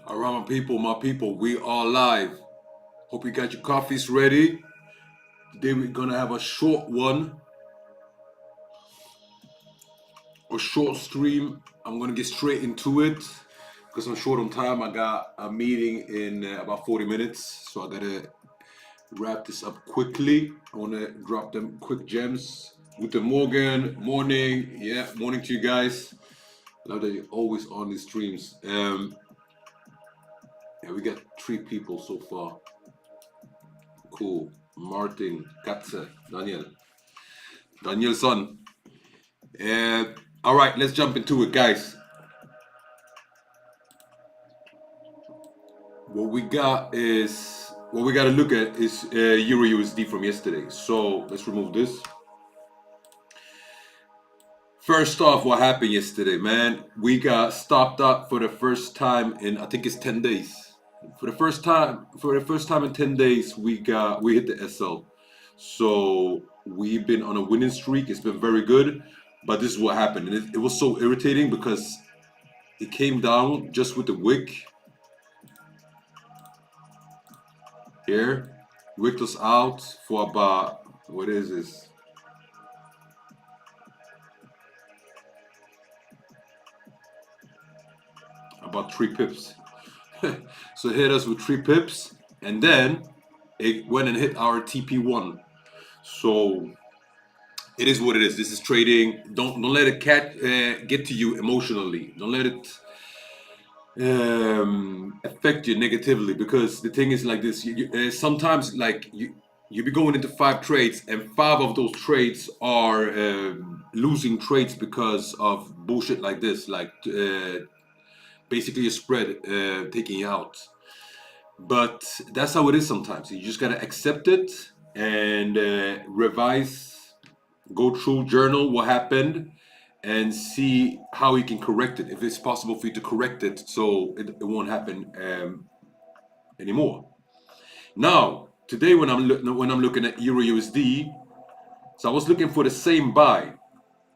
All right, my people, we are live. Hope you got your coffees ready. Today we're gonna have a short one, a short stream. I'm gonna get straight into it because I'm short on time. I got a meeting in about 40 minutes, so I gotta wrap this up quickly. I wanna drop them quick gems. Guten Morgen, morning, yeah, morning to you guys. Love that you're always on these streams. Yeah, we got 3 people so far. Cool. Martin, Katze, Danielson. All right, let's jump into it, guys. What we got to look at is Euro USD from yesterday. So let's remove this. First off, what happened yesterday, man? We got stopped up for the first time in I think it's 10 days. For the first time in 10 days, we hit the SL. So we've been on a winning streak. It's been very good, but this is what happened, and it was so irritating because it came down just with the wick here. Wicked us out for about, what is this? About 3 pips. So it hit us with 3 pips, and then it went and hit our TP1. So it is what it is. This is trading. Don't let it get to you emotionally. Don't let it affect you negatively, because the thing is like this. Sometimes like you be going into 5 trades, and 5 of those trades are losing trades because of bullshit like this, like basically a spread taking you out. But that's how it is sometimes. You just gotta accept it and revise, go through, journal what happened, and see how you can correct it, if it's possible for you to correct it so it won't happen anymore. Now, today when I'm looking at Euro USD, so I was looking for the same buy,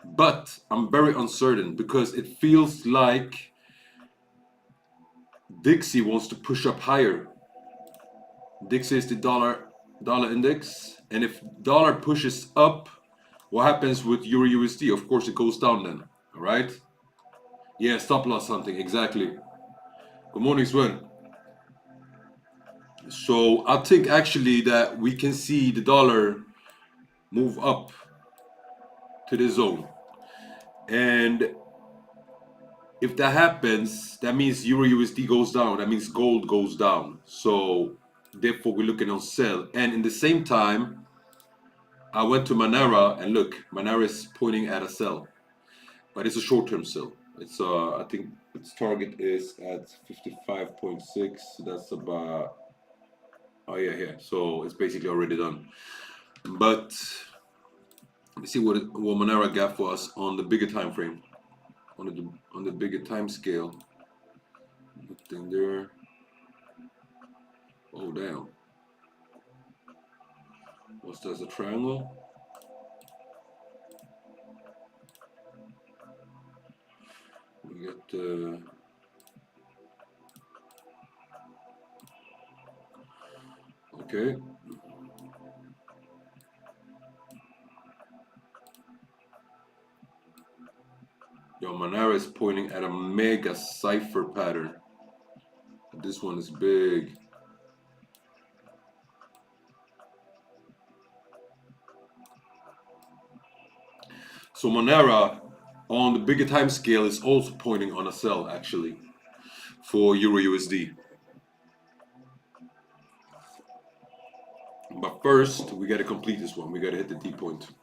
but I'm very uncertain because it feels like Dixie wants to push up higher. Dixie is the dollar index, and if dollar pushes up, what happens with Euro USD? Of course, it goes down then. All right. Yeah, stop loss something exactly. Good morning, Sven. So I think actually that we can see the dollar move up to the zone, and if that happens, that means Euro USD goes down. That means gold goes down. So therefore, we're looking on sell. And in the same time, I went to Manara, and look, Manara is pointing at a sell, but it's a short-term sell. It's I think its target is at 55.6. That's about, oh yeah. So it's basically already done. But let's see what Manara got for us on the bigger time frame, on the bigger time scale. Nothing there. Oh damn. What's that? A triangle? We got okay. Yo, Manara is pointing at a mega cipher pattern. This one is big. So Monera on the bigger time scale is also pointing on a sell actually for Euro USD. But first, we got to complete this one. We got to hit the D point.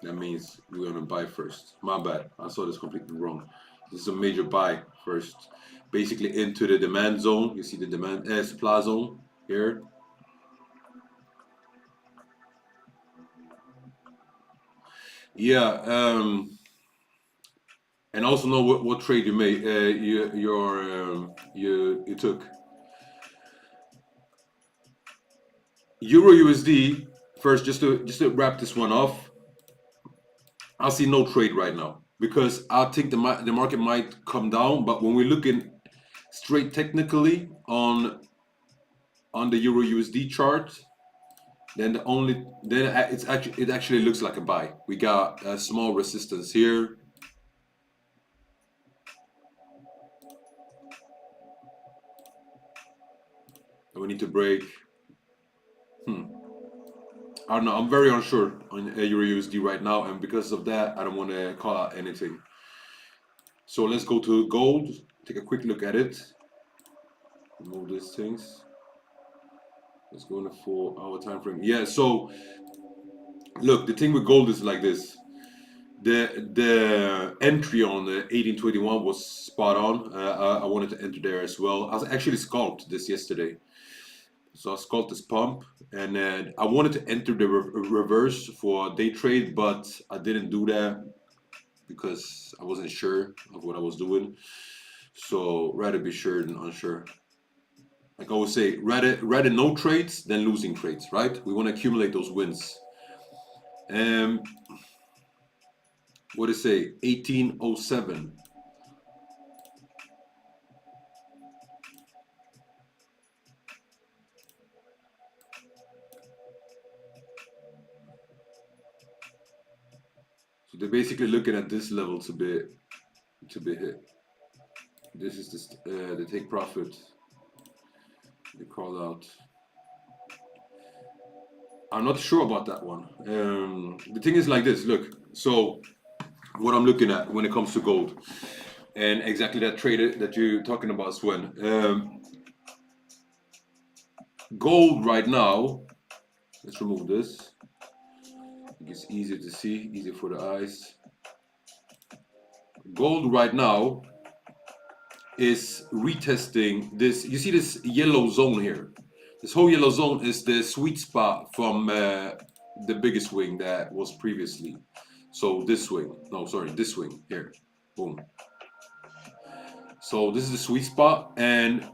That means we're going to buy first. My bad. I saw this completely wrong. This is a major buy first. Basically into the demand zone. You see the demand supply zone here. Yeah, and also know what trade you made. You took. Euro USD first, just to wrap this one off. I see no trade right now because I think the market might come down. But when we're looking straight technically on the Euro USD chart, then it actually looks like a buy. We got a small resistance here. And we need to break. I don't know. I'm very unsure on Euro USD right now, and because of that, I don't want to call out anything. So let's go to gold. Take a quick look at it. Remove these things. Let's go in a 4-hour time frame. Yeah. So look, the thing with gold is like this. The entry on the 1821 was spot on. I wanted to enter there as well. I actually scalped this yesterday. So I scalped this pump, and then I wanted to enter the reverse for day trade, but I didn't do that because I wasn't sure of what I was doing. So rather be sure than unsure. Like I always say, rather no trades than losing trades, right? We want to accumulate those wins. What did it say? 1807. So they're basically looking at this level to be hit. This is the take profit. They called out. I'm not sure about that one. The thing is like this. Look, so what I'm looking at when it comes to gold, and exactly that trade that you're talking about, Sven. Gold right now. Let's remove this. It's easier to see, easier for the eyes. Gold right now is retesting this. You see this yellow zone here? This whole yellow zone is the sweet spot from the biggest swing that was previously. So this swing, no, sorry, this swing here, boom. So this is the sweet spot, and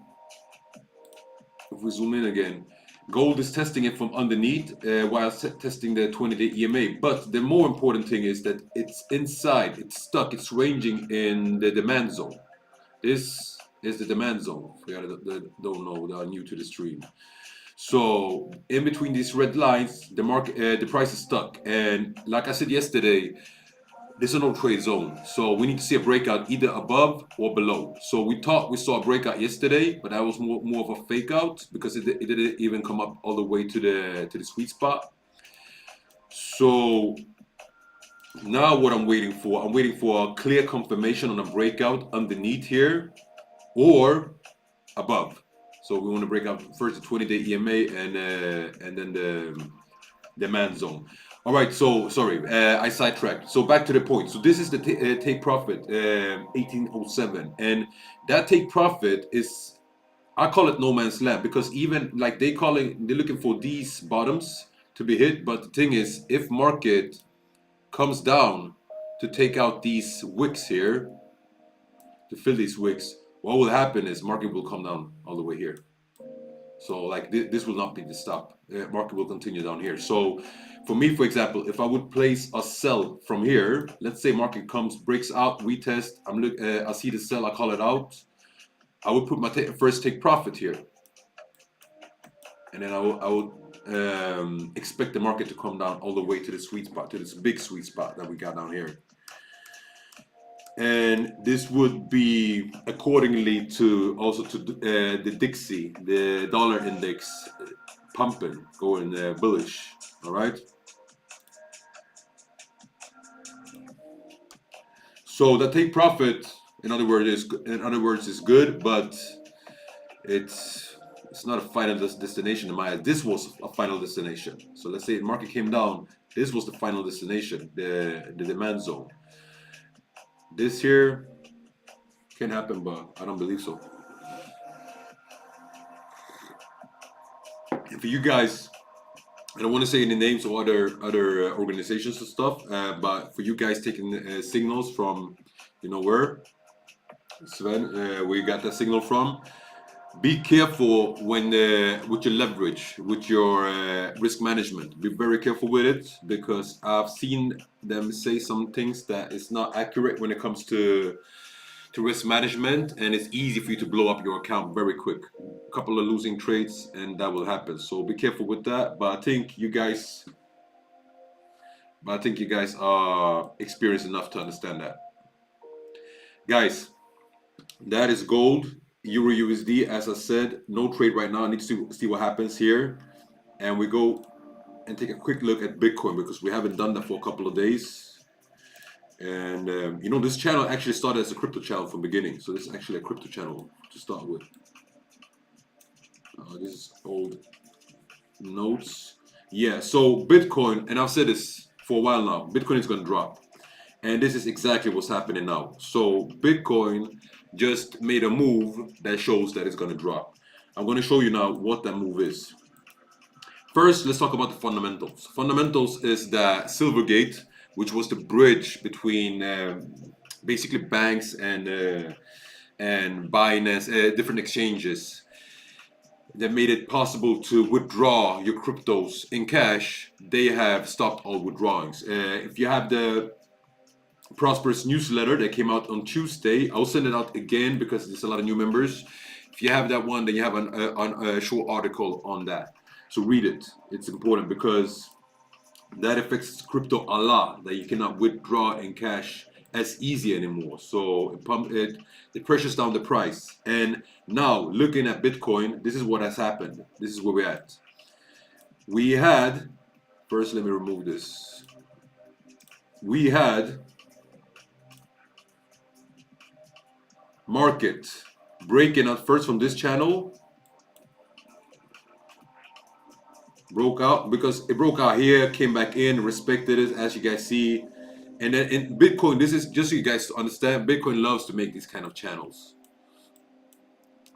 if we zoom in again, gold is testing it from underneath while testing the 20-day EMA. But the more important thing is that it's inside, it's stuck, it's ranging in the demand zone. This is the demand zone, for you that don't know, that are new to the stream. So in between these red lines, the market, the price is stuck. And like I said yesterday, there's no trade zone. So we need to see a breakout either above or below. So we thought we saw a breakout yesterday, but that was more of a fake out because it didn't even come up all the way to the sweet spot. So now what I'm waiting for a clear confirmation on a breakout underneath here or above. So we want to break out first the 20-day EMA and then the demand zone. All right, so sorry, I sidetracked. So back to the point. So this is the take profit, 1807, and that take profit is, I call it no man's land, because even like they're looking for these bottoms to be hit. But the thing is, if market comes down to take out these wicks here, to fill these wicks, what will happen is market will come down all the way here. So like this will not be the stop. Market will continue down here. So for me, for example, if I would place a sell from here, let's say market comes, breaks out, retest, I see the sell, I call it out. I would put my first take profit here, and then I would expect the market to come down all the way to the sweet spot, to this big sweet spot that we got down here. And this would be accordingly to also to the Dixie, the dollar index, pumping, going bullish. All right. So the take profit, in other words, is good, but it's not a final destination in my eyes. This was a final destination. So let's say the market came down. This was the final destination, the demand zone. This here can happen, but I don't believe so. And for you guys, I don't want to say any names of other organizations and stuff, but for you guys taking signals from, you know where, Sven, where you got that signal from, be careful when with your leverage, with your risk management. Be very careful with it, because I've seen them say some things that is not accurate when it comes to to risk management, and it's easy for you to blow up your account very quick. A couple of losing trades and that will happen. So be careful with that. But I think you guys are experienced enough to understand that. Guys, that is gold, Euro USD. As I said, no trade right now. I need to see what happens here. And we go and take a quick look at Bitcoin because we haven't done that for a couple of days. And you know, this channel actually started as a crypto channel from the beginning. So this is actually a crypto channel to start with. This is old notes. Yeah, so Bitcoin, and I've said this for a while now, Bitcoin is going to drop. And this is exactly what's happening now. So Bitcoin just made a move that shows that it's going to drop. I'm going to show you now what that move is. First, let's talk about the fundamentals. Fundamentals is that Silvergate, which was the bridge between basically banks and Binance, different exchanges, that made it possible to withdraw your cryptos in cash. They have stopped all withdrawings. If you have the Prosperous newsletter that came out on Tuesday, I'll send it out again because there's a lot of new members. If you have that one, then you have a short article on that. So read it. It's important because that affects crypto a lot, that you cannot withdraw in cash as easy anymore. So it pressures down the price. And now looking at Bitcoin, this is what has happened. This is where we're at. We had, first let me remove this. We had market breaking out first from this channel, broke out because it broke out here, came back in, respected it as you guys see. And then in Bitcoin, this is just so you guys to understand, Bitcoin loves to make these kind of channels,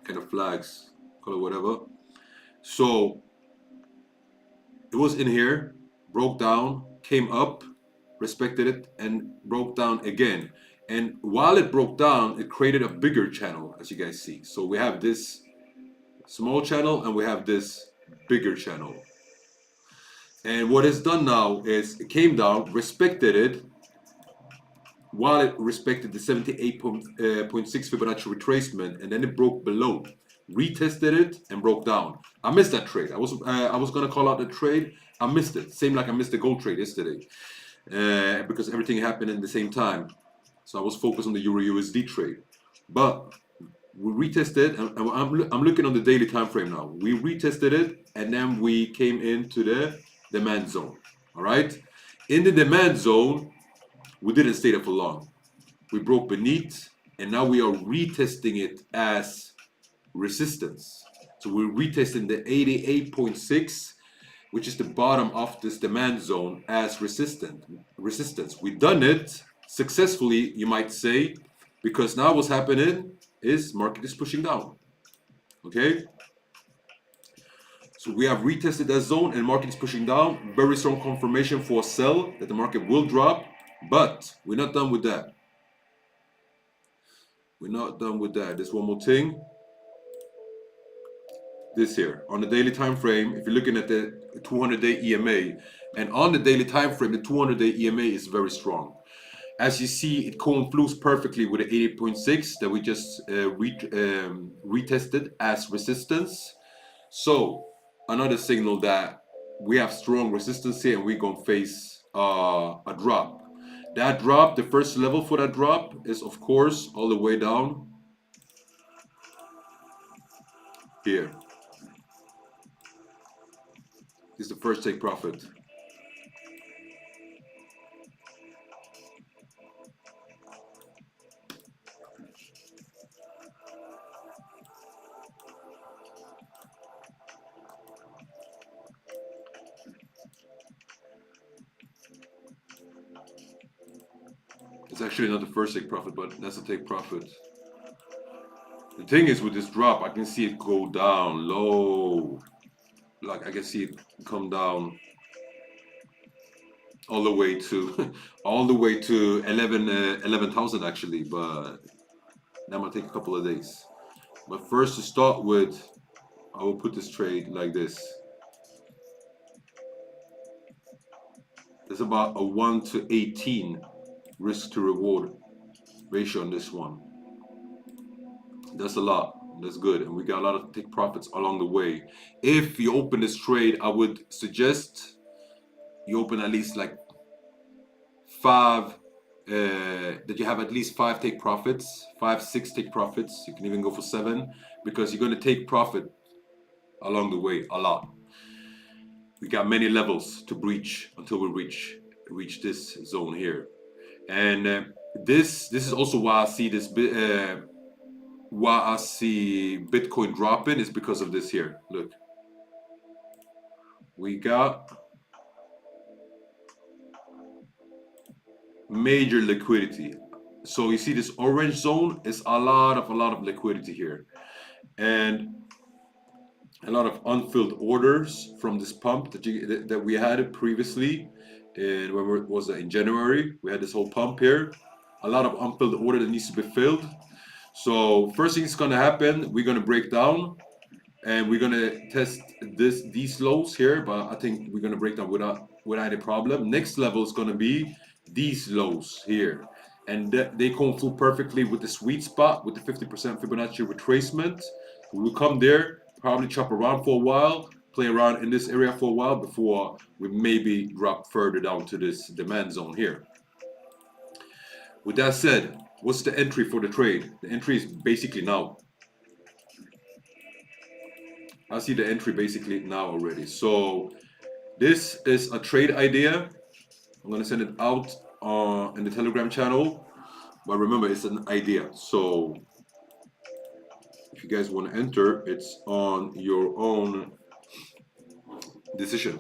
kind of flags, call it whatever. So it was in here, broke down, came up, respected it, and broke down again. And while it broke down, it created a bigger channel, as you guys see. So we have this small channel and we have this bigger channel. And what it's done now is it came down, respected it, while it respected the 78.6 Fibonacci retracement, and then it broke below, retested it, and broke down. I missed that trade. I was gonna call out the trade. I missed it. Same like I missed the gold trade yesterday, because everything happened in the same time. So I was focused on the Euro USD trade, but we retested, and I'm looking on the daily time frame now. We retested it, and then we came into the demand zone. All right, in the demand zone, we didn't stay there for long. We broke beneath, and now we are retesting it as resistance. So we're retesting the 88.6, which is the bottom of this demand zone, as resistance. We've done it successfully, you might say, because now what's happening is market is pushing down. Okay, so we have retested that zone and market is pushing down. Very strong confirmation for a sell that the market will drop, but we're not done with that. We're not done with that. There's one more thing. This here on the daily time frame, if you're looking at the 200-day EMA, and on the daily time frame, the 200-day EMA is very strong. As you see, it conflues perfectly with the 88.6 that we just retested as resistance. So another signal that we have strong resistance here, and we're gonna face a drop. That drop, the first level for that drop is of course all the way down here. This is the first take profit. It's actually not the first take profit, but that's a take profit. The thing is, with this drop, I can see it go down low. Like I can see it come down all the way to all the way to 11,000 actually, but that might take a couple of days. But first, to start with, I will put this trade like this. There's about a 1 to 18 risk to reward ratio on this one. That's a lot. That's good. And we got a lot of take profits along the way. If you open this trade, I would suggest you open at least like 5, that you have at least 5 take profits, 5, 6 take profits. You can even go for 7 because you're going to take profit along the way a lot. We got many levels to breach until we reach this zone here. And this is also why I see this why I see Bitcoin dropping is because of this here. Look, we got major liquidity. So you see this orange zone is a lot of liquidity here, and a lot of unfilled orders from this pump that we had previously. And when was that, in January? We had this whole pump here, a lot of unfilled order that needs to be filled. So first thing is gonna happen, we're gonna break down and we're gonna test these lows here, but I think we're gonna break down without any problem. Next level is gonna be these lows here, and they come through perfectly with the sweet spot with the 50% Fibonacci retracement. We will come there, probably chop around for a while, play around in this area for a while before we maybe drop further down to this demand zone here. With that said, what's the entry for the trade? The entry is basically now. I see the entry basically now already. So this is a trade idea. I'm gonna send it out in the Telegram channel, but remember it's an idea. So if you guys want to enter, it's on your own decision.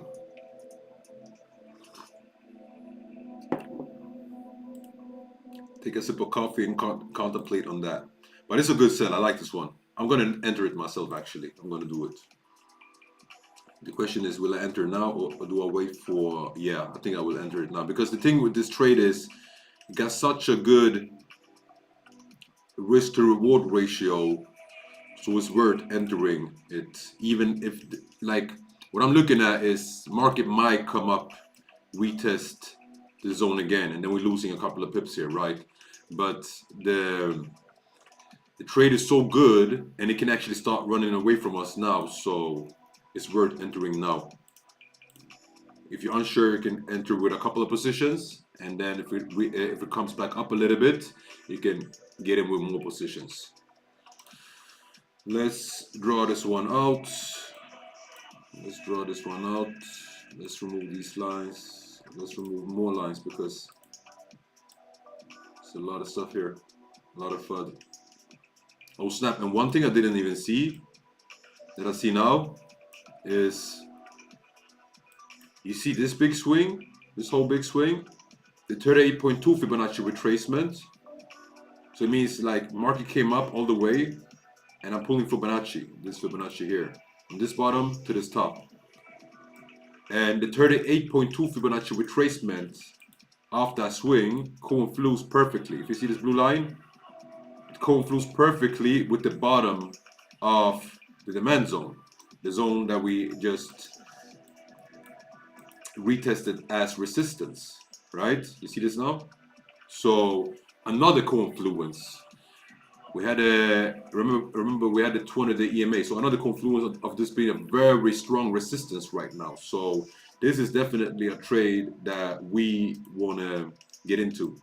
Take a sip of coffee and contemplate on that. But it's a good sell. I like this one. I'm gonna enter it myself. Actually, I'm gonna do it. The question is, will I enter now or do I wait for? Yeah, I think I will enter it now, because the thing with this trade is it got such a good risk to reward ratio, so it's worth entering it. Even if, like, what I'm looking at is market might come up, retest the zone again, and then we're losing a couple of pips here, right? But the trade is so good and it can actually start running away from us now, so it's worth entering now. If you're unsure, you can enter with a couple of positions, and then if it comes back up a little bit, you can get in with more positions. Let's draw this one out. Let's draw this one out. Let's remove these lines. Let's remove more lines because there's a lot of stuff here, a lot of FUD. Oh snap! And one thing I didn't even see that I see now is, you see this big swing, this whole big swing, the 38.2 Fibonacci retracement. So it means like market came up all the way, and I'm pulling Fibonacci, this Fibonacci here, from this bottom to this top. And the 38.2 Fibonacci retracement of that swing conflues perfectly. If you see this blue line, it conflues perfectly with the bottom of the demand zone, the zone that we just retested as resistance, right? You see this now? So another confluence. We had remember we had the 200-day EMA, so another confluence of this being a very strong resistance right now. So this is definitely a trade that we want to get into.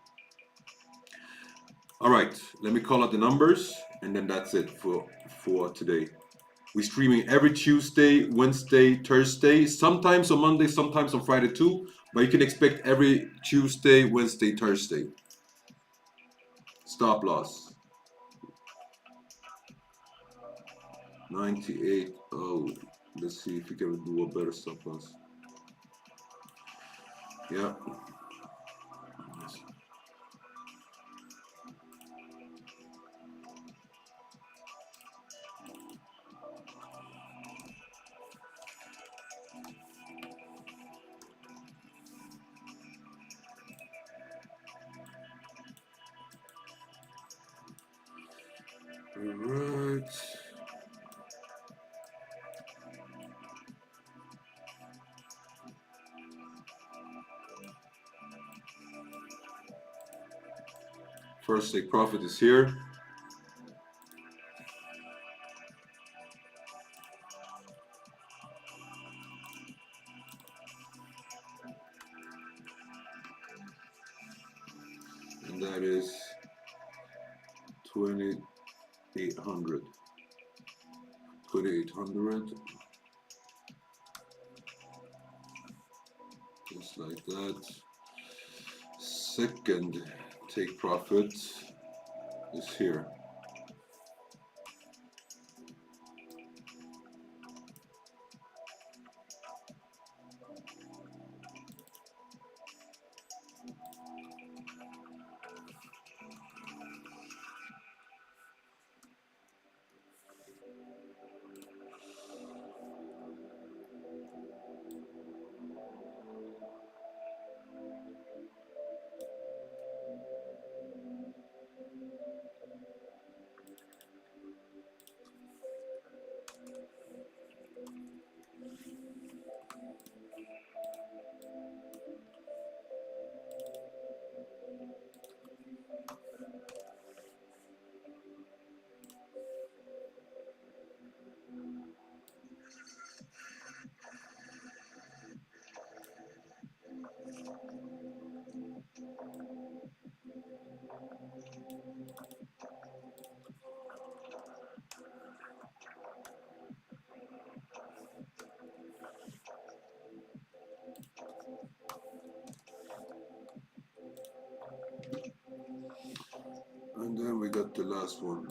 All right, let me call out the numbers, and then that's it for today. We're streaming every Tuesday, Wednesday, Thursday, sometimes on Monday, sometimes on Friday too, but you can expect every Tuesday, Wednesday, Thursday. Stop loss 98. Oh, let's see if we can do a better stop loss. Yeah. All right. First take profit is here. that is 2800. 2800, just like that. Second take profit is here. And then we got the last one.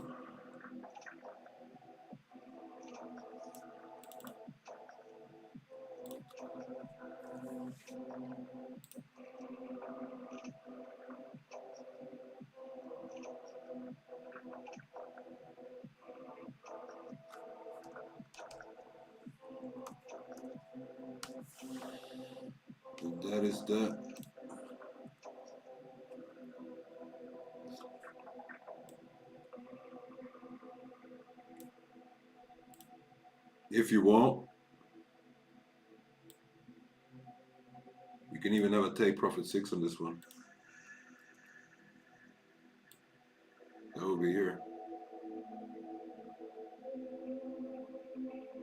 And that is that. If you want, you can even have a take profit 6 on this one. That will be here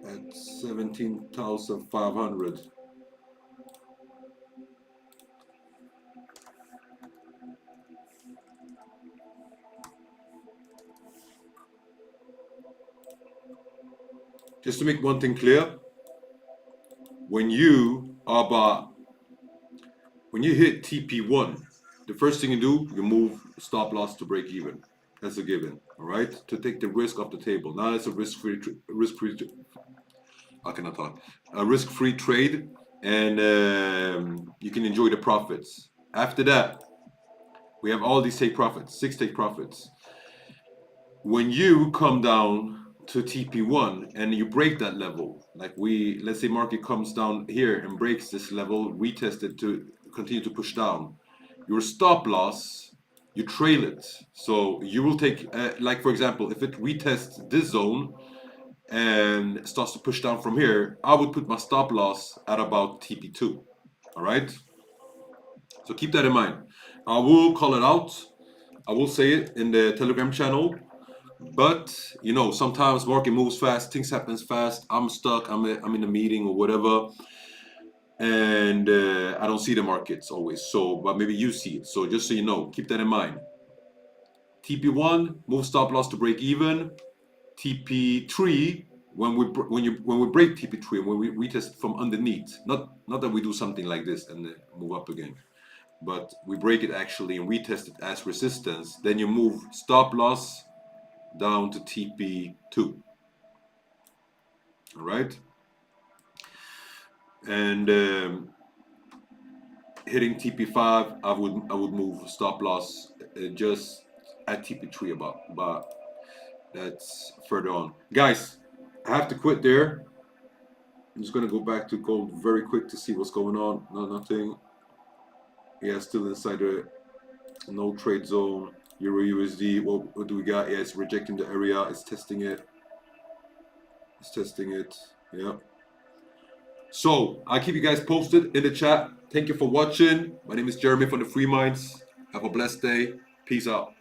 at 17,500. Just to make one thing clear, when you hit TP1, the first thing you do, you move stop loss to break even. That's a given, all right? To take the risk off the table. Now it's a risk-free trade, and you can enjoy the profits. After that, we have all these take profits, 6 take profits. When you come down to TP1 and you break that level, like let's say market comes down here and breaks this level, retest it to continue to push down, your stop loss, you trail it. So you will take, like for example, if it retests this zone and starts to push down from here, I would put my stop loss at about TP2. All right, so keep that in mind. I will call it out, I will say it in the Telegram channel. But you know, sometimes market moves fast, things happens fast. I'm stuck. I'm in a meeting or whatever, and I don't see the markets always. So, but maybe you see it. So just so you know, keep that in mind. TP1, move stop loss to break even. TP3, when we break TP3 and when we retest from underneath, not that we do something like this and move up again, but we break it actually and retest it as resistance. Then you move stop loss down to TP2. All right, and hitting TP5, I would move stop loss just at TP3 but that's further on. Guys, I have to quit there. I'm just gonna go back to gold very quick to see what's going on. No, nothing. Yeah, still inside the no trade zone. Euro USD, what do we got? Yeah, it's rejecting the area, it's testing it. Yeah. So I'll keep you guys posted in the chat. Thank you for watching. My name is Jeremy from the Free Minds. Have a blessed day. Peace out.